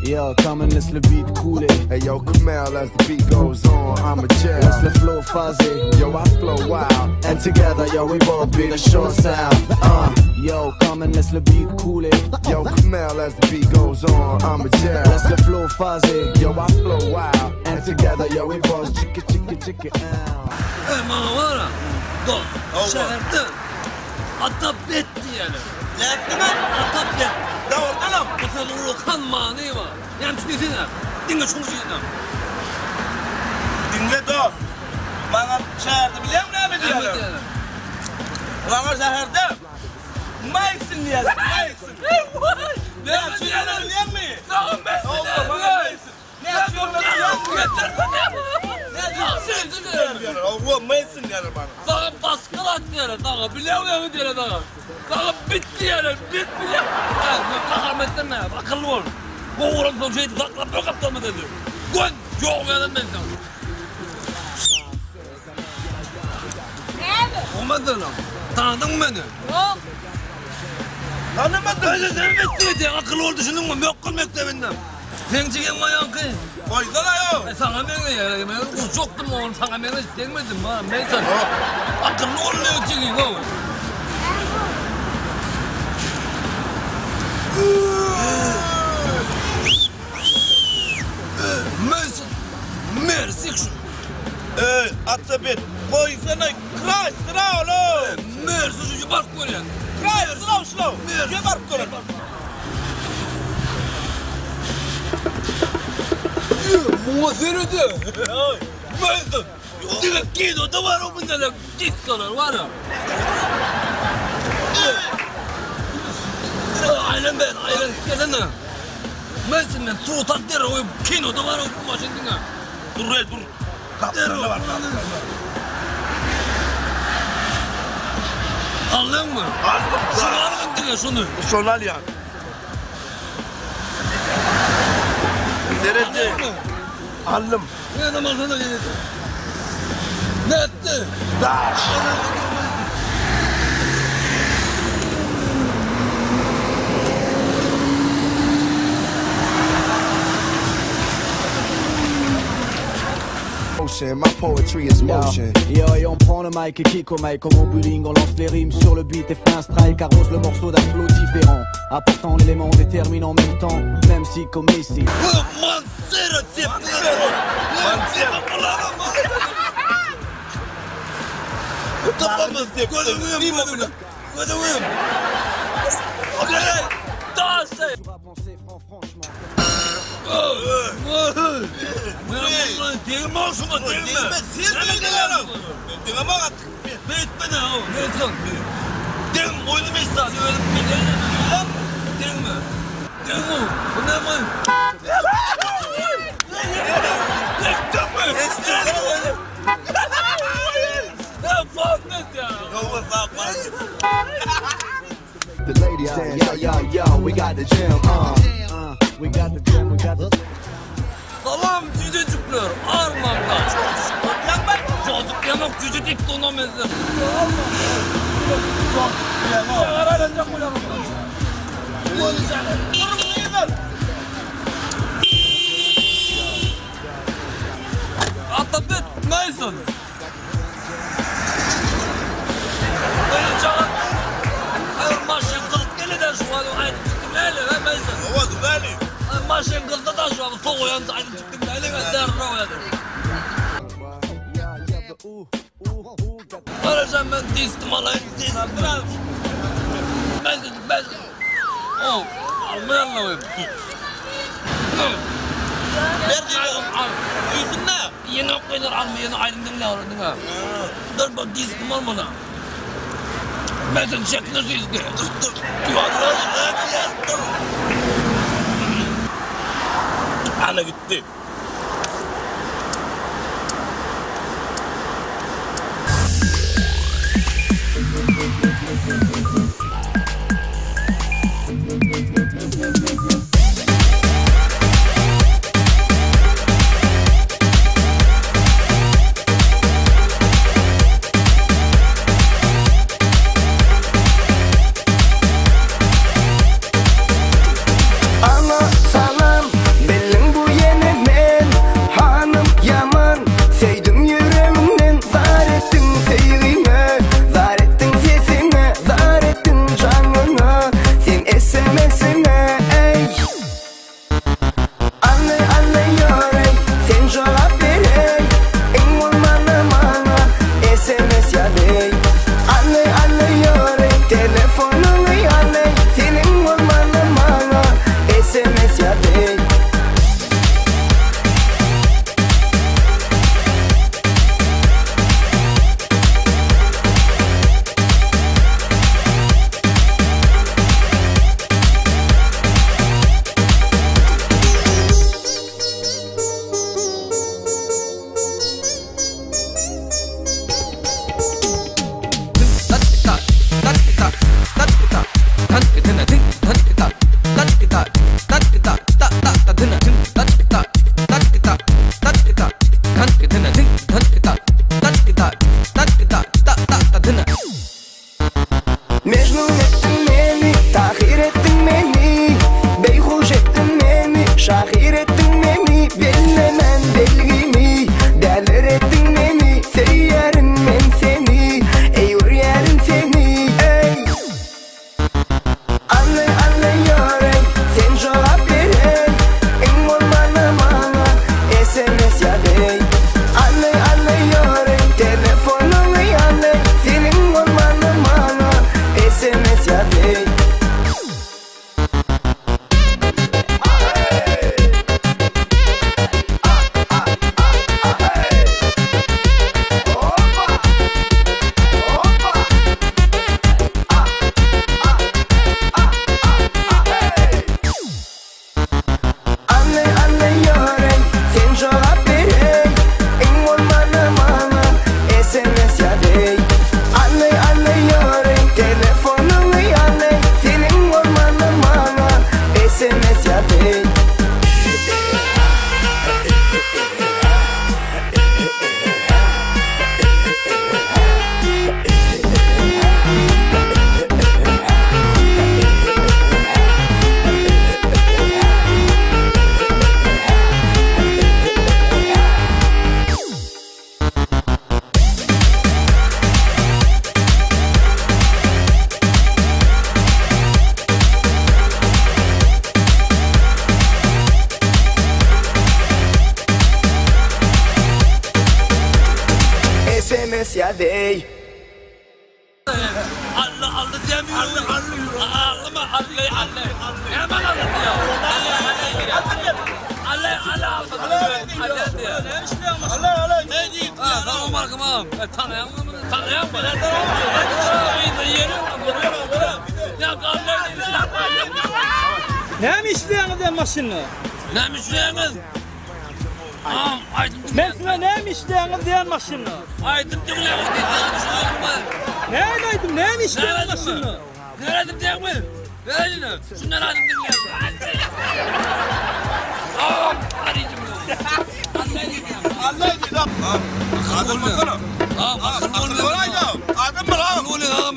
Yo, come and let's the beat cool it. Hey yo, Kamel, as the beat goes on, I'm a jam. Let's the flow fuzzy. Yo, I flow wild. And together, yo, we both be the short sound. Yo, come and let's the beat cool it. Yo, Kamel, as the beat goes on, I'm a jam. Let's the flow fuzzy. Yo, I flow wild. And together, yo, we both chicka chicka chicka out. Mağara, dost, şehirde Atabet diyelim. Yaptı mı? Atabet. Doğru anam. Bu sefer kan mani var. Yani düşünsene, dinle şunu söyleyeyim. Dinle dost. Bana şehirde biliyor musun ne Evet diyorum? diyelim. Bana şehirde Mayısın diyelim. Mayısın. Ne yapıyorsun biliyor musun? Sağ ben. Oğlum bana Mayısın. Ne yapıyorsun biliyor musun? Oğlum Mayısın diyelim bana. Sana baskılat diyelim. Sana biliyor musun diyelim. Sana bit diyelim. Bit biliyor. Ahmet mi? Akıllı ol. Bu uğran son şeydi. Sakla bir kaptan mı dedi. Gön. Yok yedim ben sana. Olmadı lan. Tanıdın mı beni? Yok. Tanımadın. Öyle devlet diye akıllı ol düşündün mü? Yok kıl mektebinden. Sen çeken bayan kız. Koysana yok. Sana ben de ya. Ben uçaktum oğlum. Sana ben hiç gelmedim bana. Neyse. Akıllı ol ne çekin oğlum. Merci. Atabet. Koysana. Kray sıra oğlum. Merci şu bak koyun. Kray sıra slow. Geber koyun. Muhafirede. Merci. Direkt kino da var o bunda da diskolar var ya. Aynen ben, aynen. Gelene. Merci ben su takdiri o kino da var o maşinine. Dur dur. Kaptanla var. Anladın mı? Şunu alın diye şunu. Şonal ya. Nerede? Anladın mı? Aldım. Ne zaman sana gelirsin? Ne etti? Daş. My poetry is motion. Yo, et on prend le mic et kick au mic comme au bowling. On lance les rimes sur le beat et fait un strike. Arrose le morceau d'un flow différent, apportant l'élément déterminant en même temps. Même si comme ici. Mansera tepki. Mansera. Tapamız tepki. Gözümüyüm burada. Gözümüyüm. Daha şey. Değme olsun mu? Değme. Değme bak. Bitme ne o? Ne son? Değme oyunu istedim. Değme. Değme. Bu ne mi? Değme. Değme. Ne farklı ya? Yok farklı. The lady said, yo, we got the gym, We got the jam, we got the. Salam cücecikler, armağanlar. Çocuk yamak cücecik donamazlar. Atabet, neysin? Beni çağır. Hayır maşın kılık geliden şu an aynı çıktım neyle ve neysin? Oldu böyle. Maşın kılıkta da şu an soğuk uyandı aynı çıktım neyle ve derine uyandı. Arayacağım ben diskim alayım, diskim alayım. Ben... Oh, almayan alayım. Ver diyorum. Yüzün ne? Yeni okuyunlar almayanı ayrımdan ne aradın ha? Dur bak diskim almadan. Ben senin şeklini diski. Dur. Ana gitti. ya değil. Mecnun ettin beni, tahir ettin beni, beyhuş ettin beni, şahir ettin beni, bellemen belgimi, derler ettin beni, seyyerim ben seni, ey yerim seni, ey. Anne anne yörey, sen cevap ver, en olmanı bana, SMS ya bey. Anne anne yörey, telefonunu yanlay, senin olmanı bana, SMS ya bey. Anne anne yörey, sen cevap ver, en olmanı bana, SMS ya bey. Anne anne yörey, telefonunu yanlay, senin olmanı bana, SMS ya bey. SMS ya bey. Allah Allah demiyorum. Ağlama Allah. Hemen Allah diyor. Allah diyor. Allah. Ne diyeyim? Tamam arkadaşım. Tanıyan mı? Tanıyan mı? Ne mi işleyen de maşını? Ne mi işleyeniz? Ben sana ne mi işleyen de maşını? Aydın tüylerini Ne aydım? Ne mi işleyen maşını? Neredim diye mi? Verelim. Şunları aydın tüylerini. Adam bakalım. Akıllı oluyor. Adam mı lan? Akıllı oluyor.